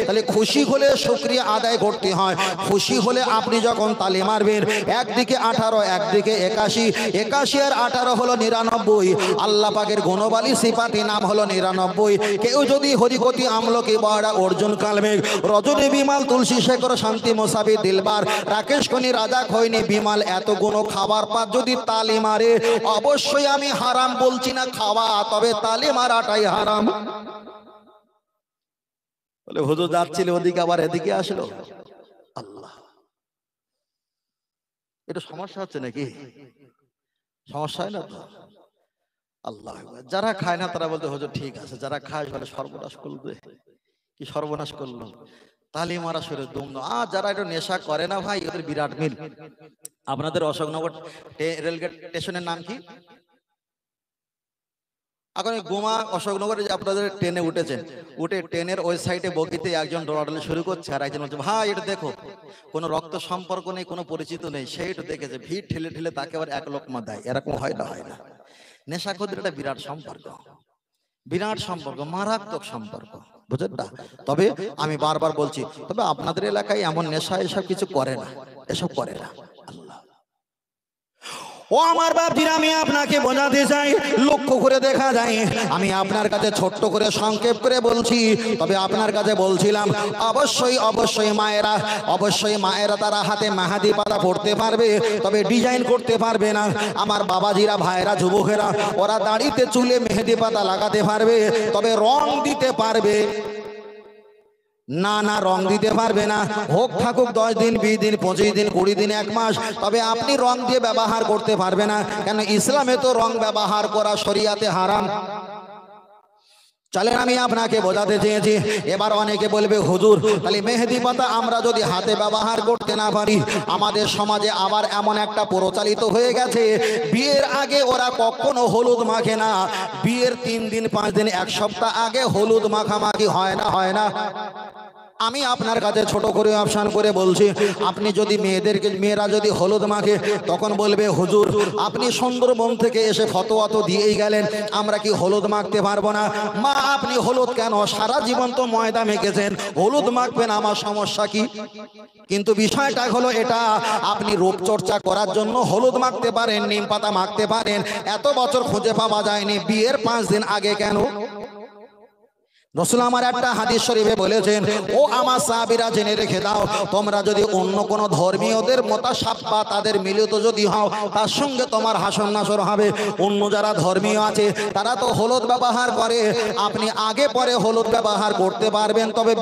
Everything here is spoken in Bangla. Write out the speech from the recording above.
তাহলে খুশি হলে শুকরিয়া আদায় করতে হয়। খুশি হলে আপনি যখন তালি মারবেন, একদিকে 18, একদিকে 81, 81 আর 18 হলো 99। আল্লাহ পাকের গুণবালী সিফাতি নাম হলো 99। কেউ যদি হরিকতি আমলকি বড়া অর্জুন কালমেঘ রজনী বিমাল তুলসী শেখর শান্তি মোসাবি দিলবার রাকেশ খনি রাজা খৈনি বিমাল এত গুণ খাবার পর যদি তালি মারে, অবশ্যই আমি হারাম বলছি না খাওয়া, তবে তালি মারাটাই হারাম। বলে হুজুর যাচ্ছিল ওদিকে আবার এদিকে আসলো, আল্লাহ, এটা সমস্যা হচ্ছে নাকি? সমস্যা হয় না তো? আল্লাহ, যারা খায় না তারা বলতে হুজুর ঠিক আছে, যারা খায় বলে সর্বনাশ করবে। কি সর্বনাশ করলো? তালি মারা শুরু দুম। আর যারা একটু নেশা করে না ভাই, ওদের বিরাট মিল। আপনাদের অশোকনগর রেলগেট স্টেশনের নাম কি? এখন গোমা অশোকনগরে যে আপনাদের ট্রেনে উঠেছেন, উঠে ট্রেনের ওই সাইডে বগিতে একজন দৌড়াদৌড়ি শুরু করছে, আর একজন বলছে ভাই এটা দেখো, কোনো রক্ত সম্পর্ক নেই, কোনো পরিচিত নেই, সেইটা দেখেছে, ভিড় ঠেলে ঠেলে তাকে আবার এক লোকমা দেয়। এরকম হয় না? হয় না? নেশাখোরদের একটা বিরাট সম্পর্ক, বিরাট সম্পর্ক, মারাত্মক সম্পর্ক, বুঝলেন না? তবে আমি বারবার বলছি, তবে আপনাদের এলাকায় এমন নেশা এসব কিছু করে না, এসব করে না। আল্লাহ, ও আমার বাপজিরা, আমি আপনাকে বোঝাতে চাই, লক্ষ্য করে দেখা যায়, আমি আপনার কাছে ছোট্ট করে সংক্ষেপ করে বলছি, তবে আপনার কাছে বলছিলাম অবশ্যই অবশ্যই মায়েরা, অবশ্যই মায়েরা তারা হাতে মেহেদি পাতা পড়তে পারবে, তবে ডিজাইন করতে পারবে না। আমার বাবাজিরা, ভাইরা, যুবকেরা, ওরা দাড়িতে চুলে মেহেদি পাতা লাগাতে পারবে, তবে রং দিতে পারবে না? না, রং দিতে পারবে না। হোক থাকুক 10 দিন, 20 দিন, 25 দিন, 20 দিন, 1 মাস, তবে আপনি রং দিয়ে ব্যবহার করতে পারবে না। কেন? ইসলামে তো রং ব্যবহার করা শরিয়াতে হারাম। চলেন, আমি আপনাকে বোঝাতে চেয়েছি। এবার অনেকে বলবে হুজুর, তাহলে মেহেদি পাতা আমরা যদি হাতে ব্যবহার করতে না পারি, আমাদের সমাজে আবার এমন একটা প্রচলিত হয়ে গেছে, বিয়ের আগে ওরা কখনো হলুদ মাখে না, বিয়ের 3 দিন, 5 দিন, 1 সপ্তাহ আগে হলুদ মাখামাখি হয় না? হয় না? আমি আপনার কাছে ছোট করে অপশন করে বলছি, আপনি যদি মেয়েরা যদি হলুদ মাখে, তখন বলবে হুজুর আপনি সুন্দরবন থেকে এসে ফতোয়া তো দিয়েই গেলেন, আমরা কি হলুদ মাখতে পারবো না? মা, আপনি হলুদ কেন, সারা জীবন তো ময়দা মেখেছেন, হলুদ মাখবেন, আমার সমস্যা কি? কিন্তু বিষয়টা হলো এটা, আপনি রূপচর্চা করার জন্য হলুদ মাখতে পারেন, নিম পাতা মাখতে পারেন, এত বছর খুঁজে পাওয়া যায়নি, বিয়ের 5 দিন আগে কেন? রাসূল আমার একটা হাদিস শরীফে বলেছেন, ও আমার সাহাবীরা জেনে রেখে দাও, তোমরা যদি অন্য কোন ধর্মীয়দের মুতাশাব্বা তাদের মিলিত যদি হও, তার সঙ্গে তোমার হাসর নাসর হবে। অন্য যারা ধর্মীয় আছে তারা তো হলুদ ব্যবহার করে, আপনি আগে পরে হলুদ ব্যবহার করতে পারবেন, তবে